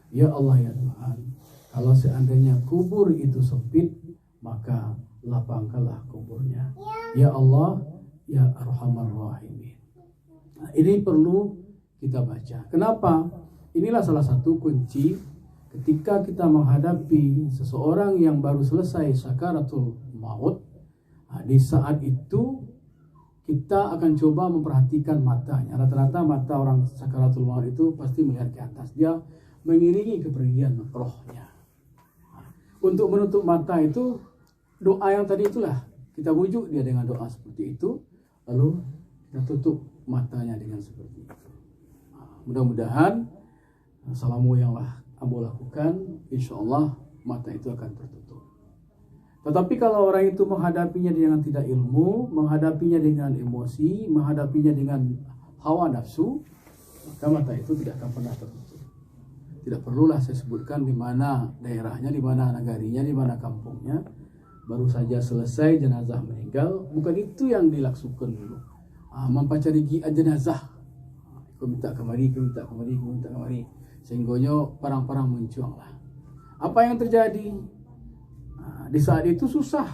Ya Allah ya Tuhan, kalau seandainya kubur itu sempit, maka lapangkanlah kuburnya. Ya Allah, ya Arhamar Rahimin. Nah, ini perlu kita baca. Kenapa? Inilah salah satu kunci ketika kita menghadapi seseorang yang baru selesai sakaratul maut. Nah, di saat itu kita akan coba memperhatikan matanya. Rata-rata mata orang sakaratul maut itu pasti melihat ke atas. Dia mengiringi kepergian rohnya. Untuk menutup mata itu, doa yang tadi itulah kita bujuk dia dengan doa seperti itu, lalu kita tutup matanya dengan seperti itu. Mudah-mudahan salamu yang ambo lakukan, insya Allah mata itu akan tertutup. Tetapi kalau orang itu menghadapinya dengan tidak ilmu, menghadapinya dengan emosi, menghadapinya dengan hawa nafsu, maka mata itu tidak akan pernah tertutup. Tidak perlulah saya sebutkan di mana daerahnya, di mana nagarinya, di mana kampungnya. Baru saja selesai jenazah meninggal, bukan itu yang dilaksukan dulu. Mempacari jenazah. Aku minta kemari, aku minta kemari, aku minta kemari. Sehingga parang-parang mencuang lah. Apa yang terjadi? Di saat itu susah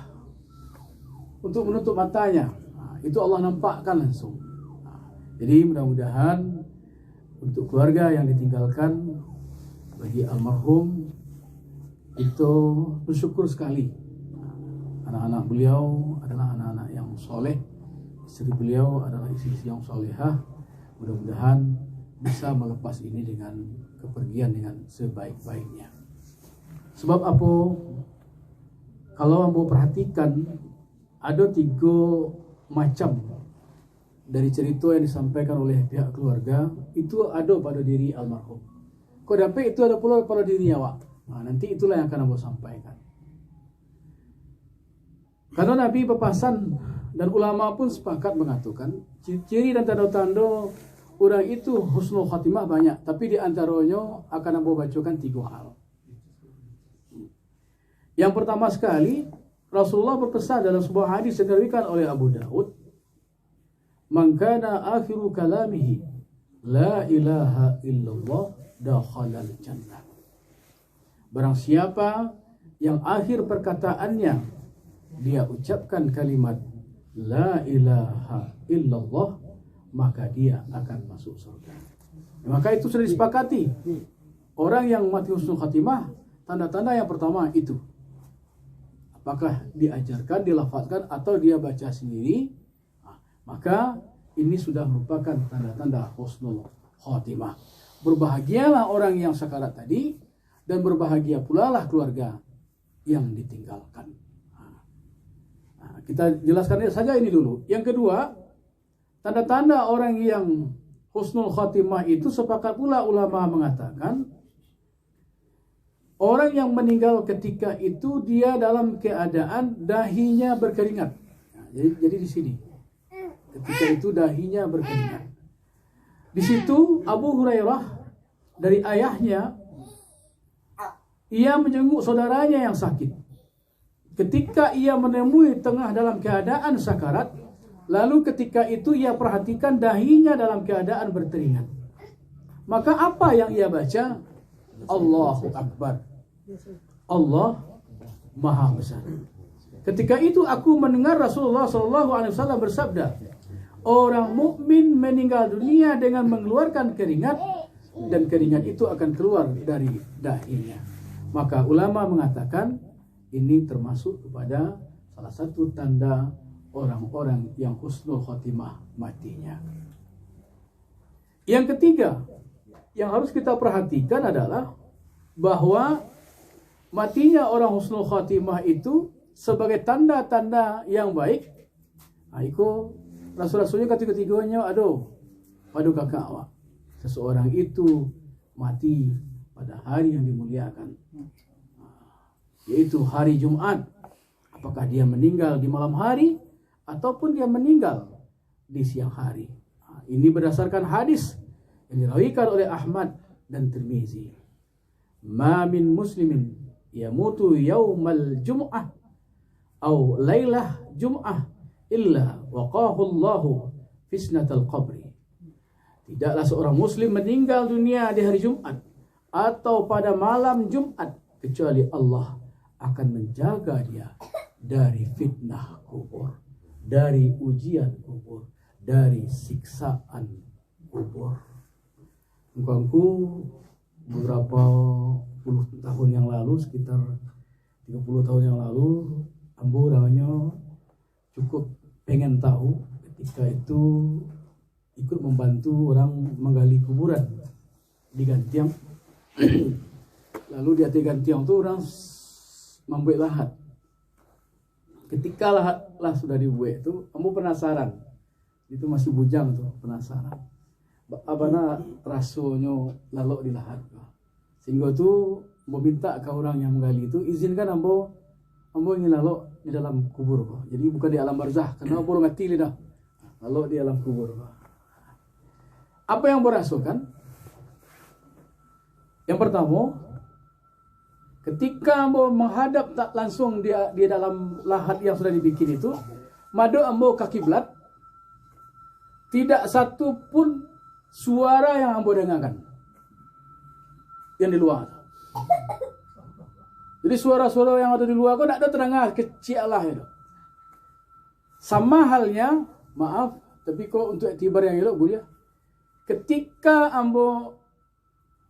untuk menutup matanya. Itu Allah nampakkan langsung. Jadi mudah-mudahan untuk keluarga yang ditinggalkan, bagi almarhum itu bersyukur sekali. Anak-anak beliau adalah anak-anak yang soleh, istri beliau adalah istri yang solehah. Mudah-mudahan bisa melepas ini dengan kepergian dengan sebaik-baiknya. Sebab apa? Kalau ambo perhatikan, ada 3 macam dari cerita yang disampaikan oleh pihak keluarga, itu ada pada diri almarhum. Kau dapat itu ada pula pada diri awak. Nanti itulah yang akan ambo sampaikan. Karena Nabi berpesan dan ulama pun sepakat mengatakan ciri dan tanda-tanda orang itu husnul khatimah banyak, tapi di antaranya akan ambo bacakan 3 hal. Yang pertama sekali, Rasulullah berpesan dalam sebuah hadis yang diriwayatkan oleh Abu Daud, "Man kana akhiru kalamihi la ilaha illallah dakhalal jannah." Barang siapa yang akhir perkataannya dia ucapkan kalimat la ilaha illallah, maka dia akan masuk surga. Maka itu sudah disepakati. Orang yang mati husnul khatimah, tanda-tanda yang pertama itu. Apakah diajarkan, dilafazkan, atau dia baca sendiri, maka ini sudah merupakan tanda-tanda husnul khatimah. Berbahagialah orang yang sakarat tadi, dan berbahagia pula lah keluarga yang ditinggalkan. Kita jelaskan saja ini dulu. Yang kedua, tanda-tanda orang yang husnul khatimah itu sepakat pula ulama mengatakan, orang yang meninggal ketika itu dia dalam keadaan dahinya berkeringat. Jadi di sini, ketika itu dahinya berkeringat. Di situ Abu Hurairah dari ayahnya, ia menjenguk saudaranya yang sakit. Ketika ia menemui tengah dalam keadaan sakarat, lalu ketika itu ia perhatikan dahinya dalam keadaan berkeringat. Maka apa yang ia baca? Allahu Akbar. Allah Maha Besar. Ketika itu aku mendengar Rasulullah SAW bersabda, orang mukmin meninggal dunia dengan mengeluarkan keringat, dan keringat itu akan keluar dari dahinya. Maka ulama mengatakan ini termasuk kepada salah satu tanda orang-orang yang husnul khotimah matinya. Yang ketiga yang harus kita perhatikan adalah bahwa matinya orang husnul khotimah itu sebagai tanda-tanda yang baik. Itu rasul-rasulnya ketiga-tiganya pada kakak awak. Seseorang itu mati pada hari yang dimuliakan, yaitu hari Jumat. Apakah dia meninggal di malam hari ataupun dia meninggal di siang hari. Ini berdasarkan hadis yang diriwayatkan oleh Ahmad dan Tirmizi. Ma min muslimin yamutu yaumal jum'ah atau lailah jum'ah illa waqahu Allahu fisnatal qabri. Tidaklah seorang muslim meninggal dunia di hari Jumat atau pada malam Jumat, kecuali Allah akan menjaga dia dari fitnah kubur, dari ujian kubur, dari siksaan kubur. Engkau beberapa puluh tahun yang lalu, sekitar 30 tahun yang lalu, ambo namanya cukup pengen tahu ketika itu ikut membantu orang menggali kuburan di Gantiang. Lalu di atas Gantiang itu orang membuat lahat. Ketika lahat sudah dibuat itu, ambo penasaran. Itu masih bujang tuh, penasaran. Abana rasanya lalu di lahat. Sehingga tu meminta ke orang yang menggali itu, izinkan ambo ingin lalu di dalam kubur. Jadi bukan di alam barzah, karena ambo mati dah. Lalu di alam kubur. Apa yang berasukan? Yang pertama, ketika ambo menghadap tak langsung di dalam lahat yang sudah dibikin itu, madu ambo ke kiblat, tidak satu pun suara yang ambo dengarkan yang di luar. Jadi suara-suara yang ada di luar kok tidak ada terdengar, kecil lah itu. Sama halnya, maaf, tapi kok untuk iktibar yang elok boleh. Ketika ambo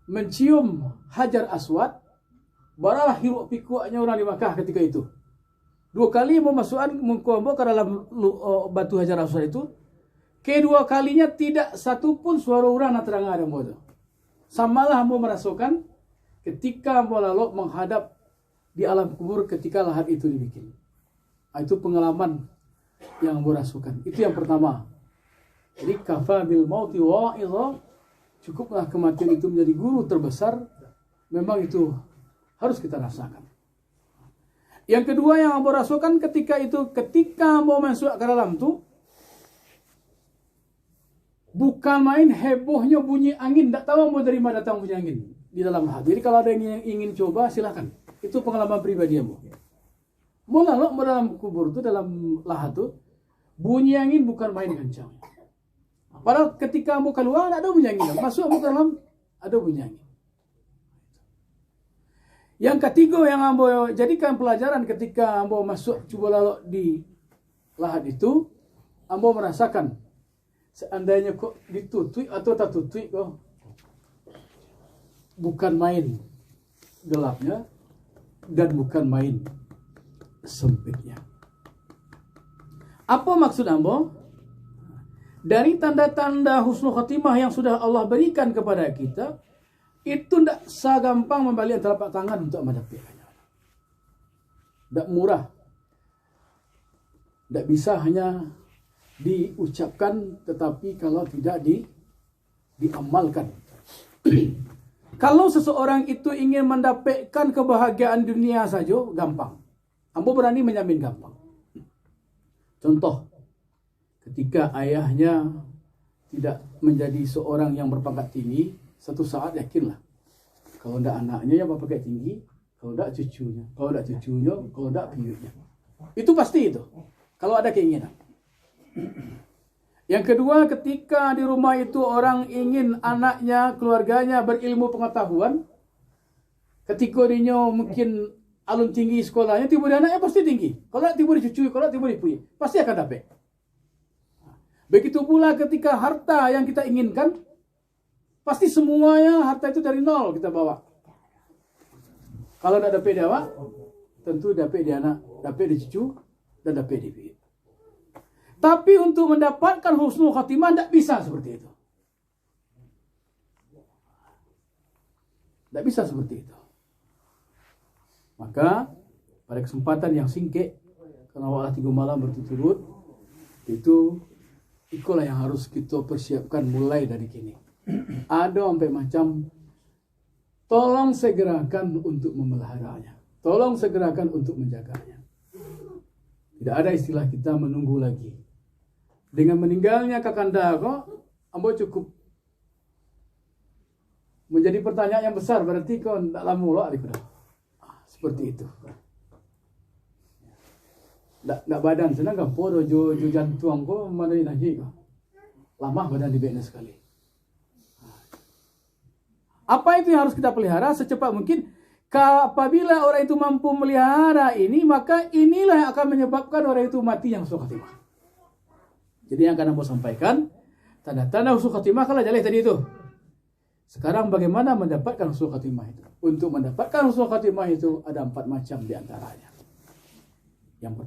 mencium Hajar Aswad, baralah hiruk pikuknya orang di Makkah ketika itu. 2 kali ambo masukkan muka ambo ke dalam batu Hajar Aswad itu. Kedua kalinya tidak satu pun suara orang nak terdengar ambo itu. Samalah ambo merasakan ketika ambo lalu menghadap di alam kubur ketika lahat itu dibikin. Itu pengalaman yang ambo rasakan. Itu yang pertama. Jadi kafa bil mauti wa'idha, cukuplah kematian itu menjadi guru terbesar. Memang itu harus kita rasakan. Yang kedua yang ambo rasakan ketika ambo masuk ke dalam itu, bukan main hebohnya bunyi angin. Tak tahu ambo dari mana datang bunyi angin di dalam lahat. Jadi kalau ada yang ingin coba silakan. Itu pengalaman pribadi ambo. Mula dalam kubur itu, dalam lahat itu, bunyi angin bukan main kencang. Padahal ketika ambo keluar ada bunyi angin. Masuk ambo ke dalam ada bunyi angin. Yang ketiga yang ambo jadikan pelajaran ketika ambo masuk coba lalu di lahat itu, ambo merasakan seandainya kok ditutui atau tak tutui kok bukan main gelapnya dan bukan main sempitnya. Apa maksud ambo? Dari tanda-tanda husnul khatimah yang sudah Allah berikan kepada kita, itu tidak segampang membalik telapak tangan untuk mendapatkannya. Tidak murah. Tidak bisa hanya diucapkan, tetapi kalau tidak diamalkan. Kalau seseorang itu ingin mendapatkan kebahagiaan dunia saja, gampang. Ambo berani menjamin gampang. Contoh, ketika ayahnya tidak menjadi seorang yang berpangkat tinggi, satu saat yakinlah, kalau tidak anaknya yang berpangkat tinggi, kalau tidak cucunya, kalau tidak piutnya. Itu pasti itu, kalau ada keinginan. Yang kedua, ketika di rumah itu orang ingin anaknya, keluarganya berilmu pengetahuan, ketika dia mungkin alun tinggi sekolahnya, tiba di anaknya pasti tinggi. Kalau tiba di cucu, kalau tiba di puyi, pasti akan dapat. Begitu pula ketika harta yang kita inginkan, pasti semuanya harta itu dari nol kita bawa. Kalau tidak dapat di awak, tentu dapat di anak, dapat di cucu, dan dapat di piyi. Tapi untuk mendapatkan husnul khatimah tidak bisa seperti itu. Tidak bisa seperti itu. Maka pada kesempatan yang singkat, karena Allah 3 malam berturut-turut, itu itulah yang harus kita persiapkan mulai dari kini. Ada sampai macam, tolong segerakan untuk memeliharanya. Tolong segerakan untuk menjaganya. Tidak ada istilah kita menunggu lagi. Dengan meninggalnya kakanda kok, ambo cukup menjadi pertanyaan yang besar. Berarti kau tidak lama lah dah. Seperti itu. Tak badan senang kan? Podo jo jantung kau mana lagi kau? Lama badan di bena sekali. Apa itu yang harus kita pelihara secepat mungkin? Apabila orang itu mampu melihara ini, maka inilah yang akan menyebabkan orang itu mati yang husnul khatimah. Jadi yang akan saya sampaikan, tanda-tanda husnul khatimah kalau jalih tadi itu. Sekarang bagaimana mendapatkan husnul khatimah itu? Untuk mendapatkan husnul khatimah itu ada 4 macam diantaranya. Yang pertama,